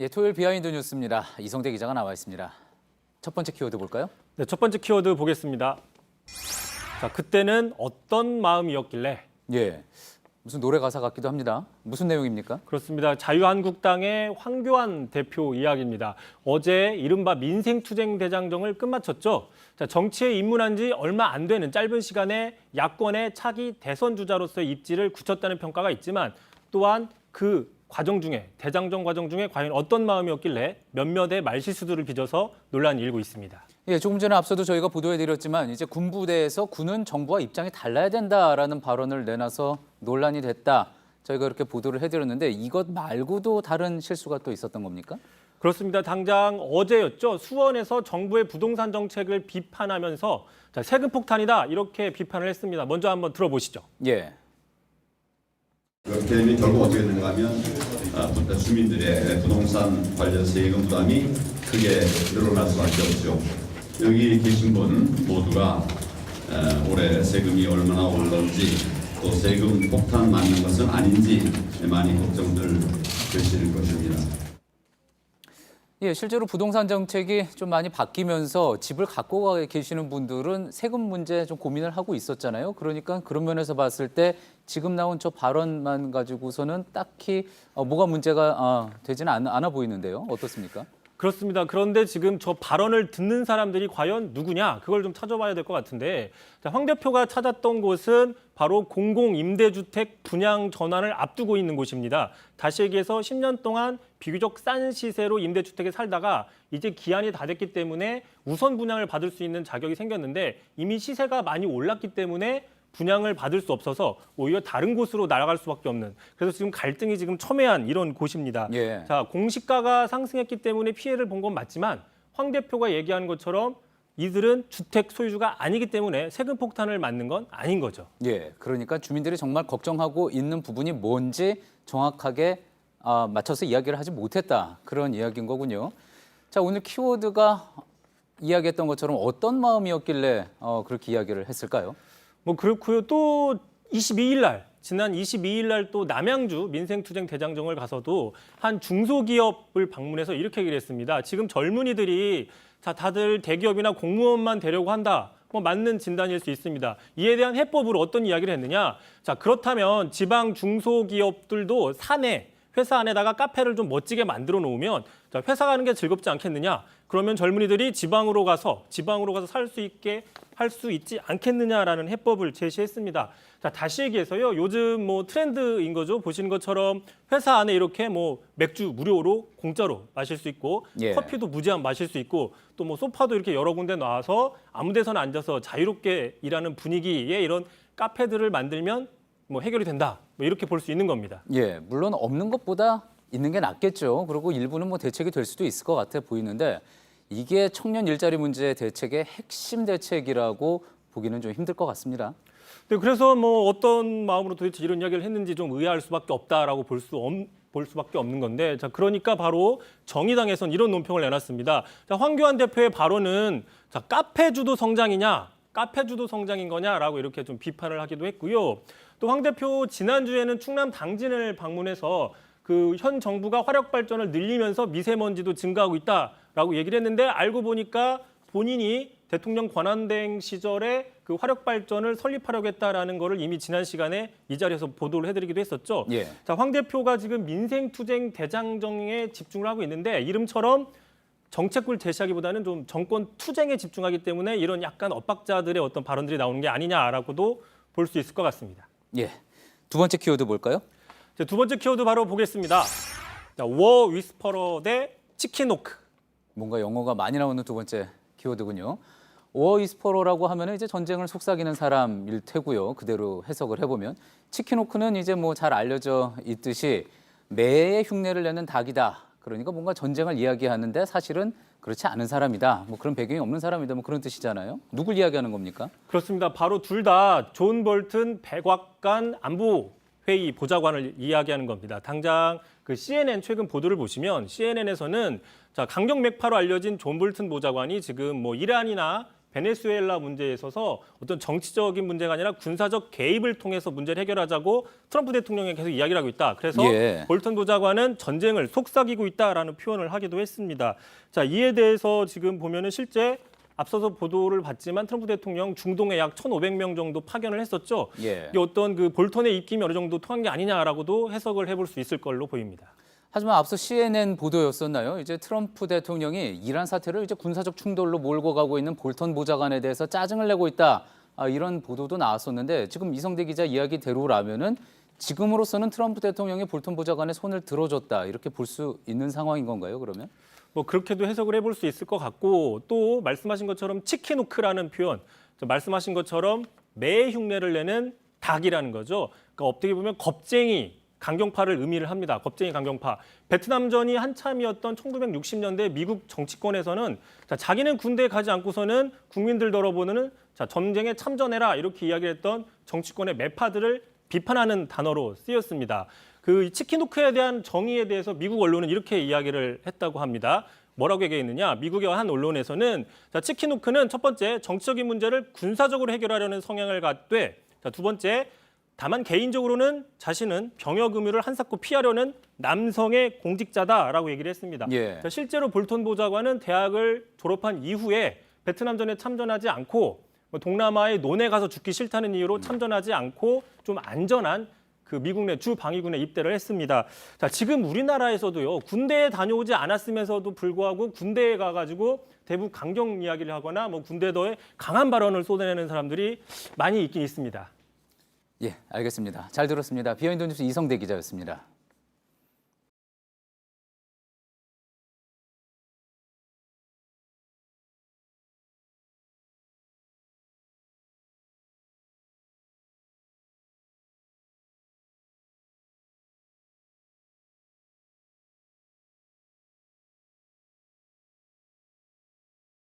예, 토요일 비하인드 뉴스입니다. 이성대 기자가 나와 있습니다. 첫 번째 키워드 볼까요? 네, 첫 번째 키워드 보겠습니다. 자, 그때는 어떤 마음이었길래? 예, 무슨 노래 가사 같기도 합니다. 무슨 내용입니까? 그렇습니다. 자유한국당의 황교안 대표 이야기입니다. 어제 이른바 민생투쟁 대장정을 끝마쳤죠. 자, 정치에 입문한 지 얼마 안 되는 짧은 시간에 야권의 차기 대선 주자로서의 입지를 굳혔다는 평가가 있지만 또한 그 과정 중에 대장정 과정 중에 과연 어떤 마음이었길래 몇몇의 말실수들을 빚어서 논란이 일고 있습니다. 예, 조금 전에 앞서도 저희가 보도해드렸지만 이제 군부대에서 군은 정부와 입장이 달라야 된다라는 발언을 내놔서 논란이 됐다. 저희가 그렇게 보도를 해드렸는데 이것 말고도 다른 실수가 또 있었던 겁니까? 그렇습니다. 당장 어제였죠. 수원에서 정부의 부동산 정책을 비판하면서 자, 세금 폭탄이다 이렇게 비판을 했습니다. 먼저 한번 들어보시죠. 예. 그렇게 되면 결국 어떻게 되는가 하면 주민들의 부동산 관련 세금 부담이 크게 늘어날 수밖에 없죠. 여기 계신 분 모두가 올해 세금이 얼마나 오르는지 또 세금 폭탄 맞는 것은 아닌지 많이 걱정들 되시는 것입니다. 예, 실제로 부동산 정책이 좀 많이 바뀌면서 집을 갖고 계시는 분들은 세금 문제 좀 고민을 하고 있었잖아요. 그러니까 그런 면에서 봤을 때 지금 나온 저 발언만 가지고서는 딱히 뭐가 문제가 되지는 않아 보이는데요. 어떻습니까? 그렇습니다. 그런데 지금 저 발언을 듣는 사람들이 과연 누구냐? 그걸 좀 찾아봐야 될 것 같은데 자, 황 대표가 찾았던 곳은 바로 공공임대주택 분양 전환을 앞두고 있는 곳입니다. 다시 얘기해서 10년 동안 비교적 싼 시세로 임대주택에 살다가 이제 기한이 다 됐기 때문에 우선 분양을 받을 수 있는 자격이 생겼는데 이미 시세가 많이 올랐기 때문에 분양을 받을 수 없어서 오히려 다른 곳으로 날아갈 수밖에 없는 그래서 지금 갈등이 지금 첨예한 이런 곳입니다. 예. 자, 공시가가 상승했기 때문에 피해를 본 건 맞지만 황 대표가 얘기하는 것처럼 이들은 주택 소유주가 아니기 때문에 세금 폭탄을 맞는 건 아닌 거죠. 예, 그러니까 주민들이 정말 걱정하고 있는 부분이 뭔지 정확하게 맞춰서 이야기를 하지 못했다. 그런 이야기인 거군요. 자, 오늘 키워드가 이야기했던 것처럼 어떤 마음이었길래 그렇게 이야기를 했을까요? 뭐 그렇고요. 또 22일 날 지난 22일 날 또 남양주 민생투쟁 대장정을 가서도 한 중소기업을 방문해서 이렇게 얘기를 했습니다. 지금 젊은이들이 자 다들 대기업이나 공무원만 되려고 한다. 뭐 맞는 진단일 수 있습니다. 이에 대한 해법으로 어떤 이야기를 했느냐? 자 그렇다면 지방 중소기업들도 사내 회사 안에다가 카페를 좀 멋지게 만들어 놓으면 자, 회사 가는 게 즐겁지 않겠느냐? 그러면 젊은이들이 지방으로 가서 살 수 있게 할 수 있지 않겠느냐라는 해법을 제시했습니다. 자, 다시 얘기해서요. 요즘 뭐 트렌드인 거죠. 보시는 것처럼 회사 안에 이렇게 뭐 맥주 무료로 공짜로 마실 수 있고 예. 커피도 무제한 마실 수 있고 또 뭐 소파도 이렇게 여러 군데 놔서 아무 데서나 앉아서 자유롭게 일하는 분위기의 이런 카페들을 만들면 뭐 해결이 된다. 뭐 이렇게 볼 수 있는 겁니다. 예, 물론 없는 것보다 있는 게 낫겠죠. 그리고 일부는 뭐 대책이 될 수도 있을 것 같아 보이는데 이게 청년 일자리 문제 대책의 핵심 대책이라고 보기는 좀 힘들 것 같습니다. 네, 그래서 뭐 어떤 마음으로 도대체 이런 이야기를 했는지 좀 의아할 수밖에 없다라고 볼 수밖에 없는 건데 자 그러니까 바로 정의당에선 이런 논평을 내놨습니다. 자, 황교안 대표의 발언은 자 카페주도 성장이냐 카페주도 성장인 거냐라고 이렇게 좀 비판을 하기도 했고요. 또 황 대표 지난주에는 충남 당진을 방문해서 그 현 정부가 화력 발전을 늘리면서 미세먼지도 증가하고 있다라고 얘기를 했는데 알고 보니까 본인이 대통령 권한대행 시절에 그 화력 발전을 설립하려고 했다라는 거를 이미 지난 시간에 이 자리에서 보도를 해드리기도 했었죠. 예. 자, 황 대표가 지금 민생투쟁 대장정에 집중을 하고 있는데 이름처럼 정책을 제시하기보다는 좀 정권 투쟁에 집중하기 때문에 이런 약간 엇박자들의 어떤 발언들이 나오는 게 아니냐라고도 볼 수 있을 것 같습니다. 예, 두 번째 키워드 볼까요? 자, 두 번째 키워드 바로 보겠습니다. 자, 워 위스퍼러 대 치킨호크. 뭔가 영어가 많이 나오는 두 번째 키워드군요. 워 위스퍼러라고 하면 이제 전쟁을 속삭이는 사람일 테고요. 그대로 해석을 해보면 치킨호크는 이제 뭐 잘 알려져 있듯이 매의 흉내를 내는 닭이다. 그러니까 뭔가 전쟁을 이야기하는데 사실은 그렇지 않은 사람이다. 뭐 그런 배경이 없는 사람이다. 뭐 그런 뜻이잖아요. 누굴 이야기하는 겁니까? 그렇습니다. 바로 둘 다 존 볼튼 백악관 안보회의 보좌관을 이야기하는 겁니다. 당장 그 CNN 최근 보도를 보시면 CNN에서는 자, 강경 맥파로 알려진 존 볼튼 보좌관이 지금 뭐 이란이나 베네수엘라 문제에 있어서 어떤 정치적인 문제가 아니라 군사적 개입을 통해서 문제를 해결하자고 트럼프 대통령이 계속 이야기를 하고 있다. 그래서 예. 볼턴 보좌관은 전쟁을 속삭이고 있다라는 표현을 하기도 했습니다. 자, 이에 대해서 지금 보면은 실제 앞서서 보도를 봤지만 트럼프 대통령 중동에 약 1,500명 정도 파견을 했었죠. 예. 이게 어떤 그 볼턴의 입김이 어느 정도 통한 게 아니냐라고도 해석을 해볼 수 있을 걸로 보입니다. 하지만 앞서 CNN 보도였었나요? 이제 트럼프 대통령이 이란 사태를 이제 군사적 충돌로 몰고 가고 있는 볼턴 보좌관에 대해서 짜증을 내고 있다. 이런 보도도 나왔었는데 지금 이성대 기자 이야기대로라면은 지금으로서는 트럼프 대통령이 볼턴 보좌관의 손을 들어줬다. 이렇게 볼 수 있는 상황인 건가요, 그러면? 뭐 그렇게도 해석을 해볼 수 있을 것 같고 또 말씀하신 것처럼 치킨호크라는 표현, 말씀하신 것처럼 매 흉내를 내는 닭이라는 거죠. 그러니까 어떻게 보면 겁쟁이 강경파를 의미를 합니다. 겁쟁이 강경파. 베트남전이 한참이었던 1960년대 미국 정치권에서는 자기는 군대에 가지 않고서는 국민들 돌아보는 전쟁에 참전해라 이렇게 이야기했던 정치권의 매파들을 비판하는 단어로 쓰였습니다. 그 치킨호크에 대한 정의에 대해서 미국 언론은 이렇게 이야기를 했다고 합니다. 뭐라고 얘기했느냐? 미국의 한 언론에서는 치킨호크는 첫 번째 정치적인 문제를 군사적으로 해결하려는 성향을 갖되 두 번째 다만 개인적으로는 자신은 병역 의무를 한사코 피하려는 남성의 공직자다라고 얘기를 했습니다. 예. 실제로 볼턴 보좌관은 대학을 졸업한 이후에 베트남전에 참전하지 않고 동남아의 논에 가서 죽기 싫다는 이유로 참전하지 않고 좀 안전한 그 미국 내 주 방위군에 입대를 했습니다. 자, 지금 우리나라에서도요 군대에 다녀오지 않았음에서도 불구하고 군대에 가가지고 대북 강경 이야기를 하거나 뭐 군대도에 강한 발언을 쏟아내는 사람들이 많이 있긴 있습니다. 예, 알겠습니다. 잘 들었습니다. 비하인드 뉴스 이성대 기자였습니다.